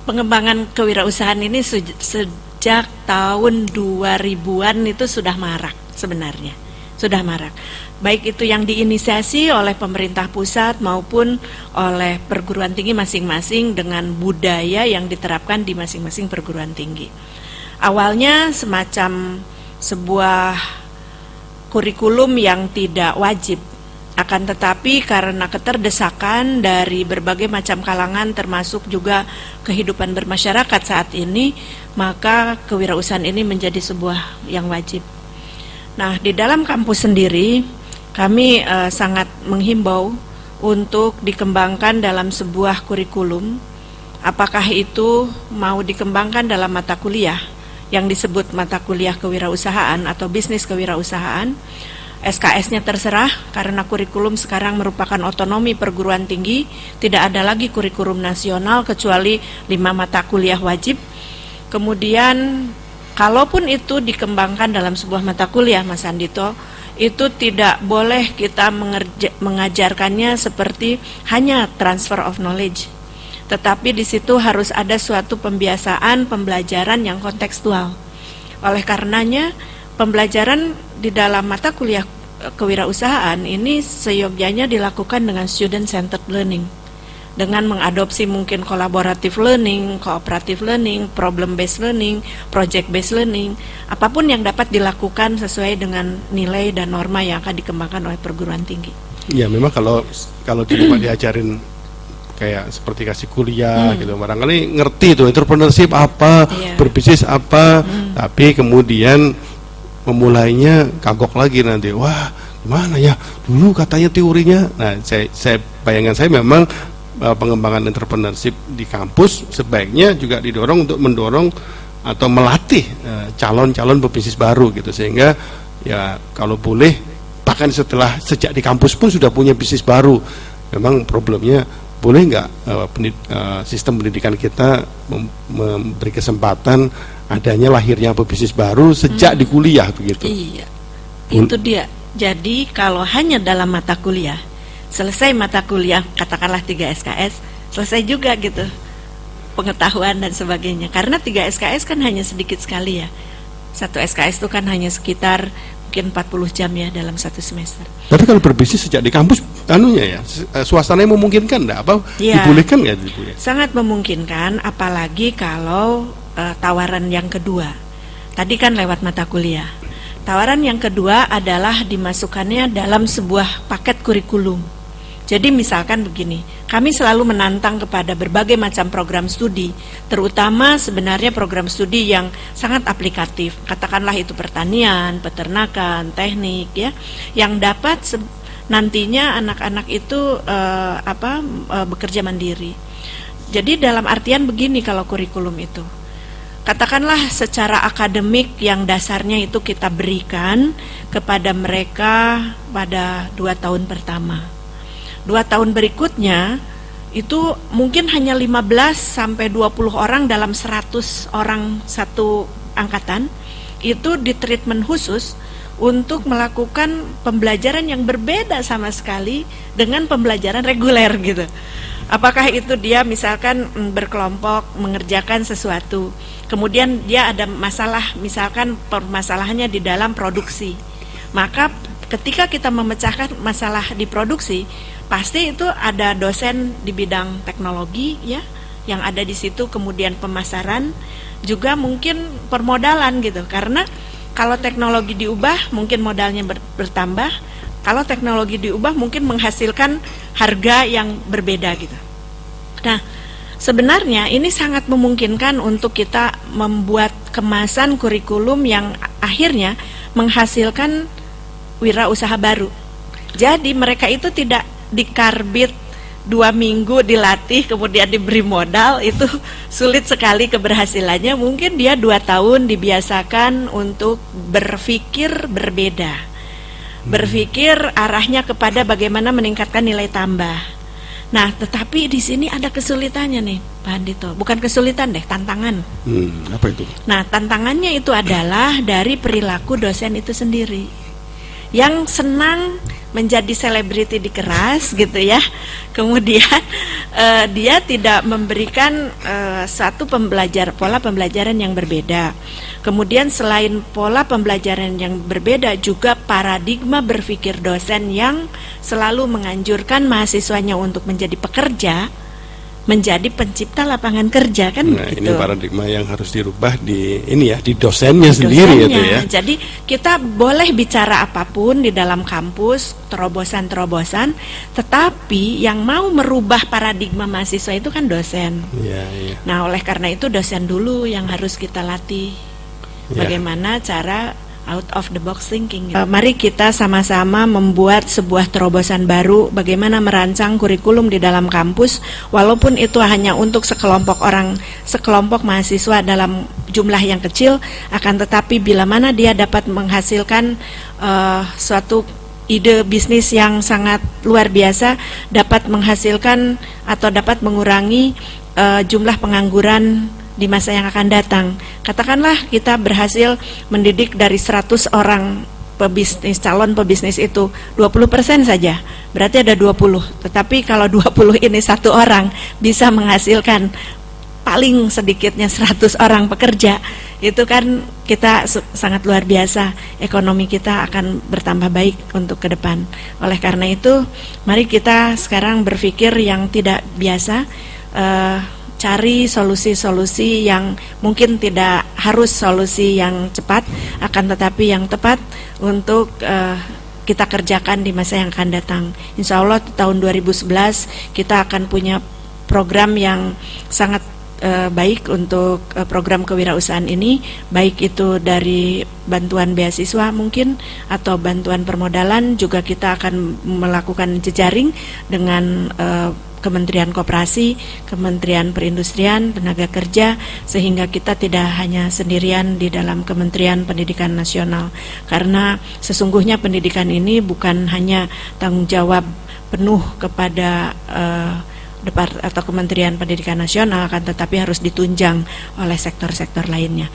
pengembangan kewirausahaan ini sejak tahun 2000-an itu sudah marak sebenarnya. Sudah marak. Baik itu yang diinisiasi oleh pemerintah pusat maupun oleh perguruan tinggi masing-masing dengan budaya yang diterapkan di masing-masing perguruan tinggi. Awalnya semacam sebuah kurikulum yang tidak wajib. Akan tetapi karena keterdesakan dari berbagai macam kalangan termasuk juga kehidupan bermasyarakat saat ini, maka kewirausahaan ini menjadi sebuah yang wajib. Nah, di dalam kampus sendiri kami sangat menghimbau untuk dikembangkan dalam sebuah kurikulum. Apakah itu mau dikembangkan dalam mata kuliah yang disebut mata kuliah kewirausahaan atau bisnis kewirausahaan. SKS-nya terserah karena kurikulum sekarang merupakan otonomi perguruan tinggi, tidak ada lagi kurikulum nasional kecuali 5 mata kuliah wajib. Kemudian kalaupun itu dikembangkan dalam sebuah mata kuliah, Mas Andito, itu tidak boleh kita mengajarkannya seperti hanya transfer of knowledge, tetapi di situ harus ada suatu pembiasaan pembelajaran yang kontekstual. Oleh karenanya pembelajaran di dalam mata kuliah kewirausahaan ini seyogyanya dilakukan dengan student centered learning, dengan mengadopsi mungkin collaborative learning, cooperative learning, problem based learning, project based learning, apapun yang dapat dilakukan sesuai dengan nilai dan norma yang akan dikembangkan oleh perguruan tinggi. Ya, memang kalau di rumah diajarin kayak seperti kasih kuliah gitu, barangkali ngerti tuh entrepreneurship apa, berbisnis apa, tapi kemudian memulainya kagok lagi nanti, wah gimana ya dulu katanya teorinya. Nah, bayangan saya memang pengembangan entrepreneurship di kampus sebaiknya juga didorong untuk mendorong atau melatih calon-calon pebisnis baru gitu, sehingga ya kalau boleh bahkan sejak di kampus pun sudah punya bisnis baru. Memang problemnya boleh nggak sistem pendidikan kita memberi kesempatan adanya lahirnya pebisnis baru sejak di kuliah begitu. Iya, itu dia. Jadi kalau hanya dalam mata kuliah, selesai mata kuliah katakanlah 3 SKS, selesai juga gitu pengetahuan dan sebagainya. Karena 3 SKS kan hanya sedikit sekali ya. 1 SKS itu kan hanya sekitar mungkin 40 jam ya dalam 1 semester. Tapi kalau berbisnis sejak di kampus, suasananya memungkinkan enggak? Apa ya, dibolehkan nggak? Sangat memungkinkan, apalagi kalau tawaran yang kedua. Tadi kan lewat mata kuliah. Tawaran yang kedua adalah dimasukkannya dalam sebuah paket kurikulum. Jadi misalkan begini, kami selalu menantang kepada berbagai macam program studi, terutama sebenarnya program studi yang sangat aplikatif, katakanlah itu pertanian, peternakan, teknik ya, yang dapat nantinya anak-anak itu bekerja mandiri. Jadi dalam artian begini kalau kurikulum itu, katakanlah secara akademik yang dasarnya itu kita berikan kepada mereka pada 2 tahun pertama. 2 tahun berikutnya itu mungkin hanya 15 sampai 20 orang dalam 100 orang satu angkatan itu di treatment khusus untuk melakukan pembelajaran yang berbeda sama sekali dengan pembelajaran reguler gitu. Apakah itu dia misalkan berkelompok mengerjakan sesuatu, kemudian dia ada masalah, misalkan permasalahannya di dalam produksi, maka ketika kita memecahkan masalah di produksi, pasti itu ada dosen di bidang teknologi ya yang ada di situ, kemudian pemasaran, juga mungkin permodalan gitu. Karena kalau teknologi diubah mungkin modalnya bertambah, kalau teknologi diubah mungkin menghasilkan harga yang berbeda gitu. Nah, sebenarnya ini sangat memungkinkan untuk kita membuat kemasan kurikulum yang akhirnya menghasilkan wirausaha baru. Jadi mereka itu tidak dikarbit 2 minggu dilatih kemudian diberi modal, itu sulit sekali keberhasilannya. Mungkin dia 2 tahun dibiasakan untuk berpikir berbeda, berpikir arahnya kepada bagaimana meningkatkan nilai tambah. Nah, tetapi di sini ada kesulitannya nih, Pak Andito. Bukan kesulitan deh, tantangan. Apa itu? Nah, tantangannya itu adalah dari perilaku dosen itu sendiri, yang senang menjadi selebriti di keras gitu ya. Kemudian dia tidak memberikan satu pola pembelajaran yang berbeda. Kemudian selain pola pembelajaran yang berbeda, juga paradigma berpikir dosen yang selalu menganjurkan mahasiswanya untuk menjadi pekerja, menjadi pencipta lapangan kerja, kan nah, gitu. Ini paradigma yang harus dirubah di dosennya sendiri itu ya. Jadi kita boleh bicara apapun di dalam kampus, terobosan-terobosan, tetapi yang mau merubah paradigma mahasiswa itu kan dosen. Ya. Nah, oleh karena itu dosen dulu yang harus kita latih. Bagaimana cara out of the box thinking. Mari kita sama-sama membuat sebuah terobosan baru, bagaimana merancang kurikulum di dalam kampus, walaupun itu hanya untuk sekelompok mahasiswa dalam jumlah yang kecil, akan tetapi bila mana dia dapat menghasilkan suatu ide bisnis yang sangat luar biasa, dapat menghasilkan atau dapat mengurangi jumlah pengangguran di masa yang akan datang. Katakanlah kita berhasil mendidik dari 100 orang calon pebisnis itu 20% saja, berarti ada 20. Tetapi kalau 20 ini satu orang bisa menghasilkan paling sedikitnya 100 orang pekerja, itu kan kita sangat luar biasa, ekonomi kita akan bertambah baik untuk ke depan. Oleh karena itu, mari kita sekarang berpikir yang tidak biasa, cari solusi-solusi yang mungkin tidak harus solusi yang cepat, akan tetapi yang tepat untuk kita kerjakan di masa yang akan datang. Insya Allah tahun 2011 kita akan punya program yang sangat baik untuk program kewirausahaan ini, baik itu dari bantuan beasiswa mungkin atau bantuan permodalan. Juga kita akan melakukan jejaring dengan Kementerian Koperasi, Kementerian Perindustrian, Tenaga Kerja, sehingga kita tidak hanya sendirian di dalam Kementerian Pendidikan Nasional. Karena sesungguhnya pendidikan ini bukan hanya tanggung jawab penuh kepada atau Kementerian Pendidikan Nasional, akan tetapi harus ditunjang oleh sektor-sektor lainnya.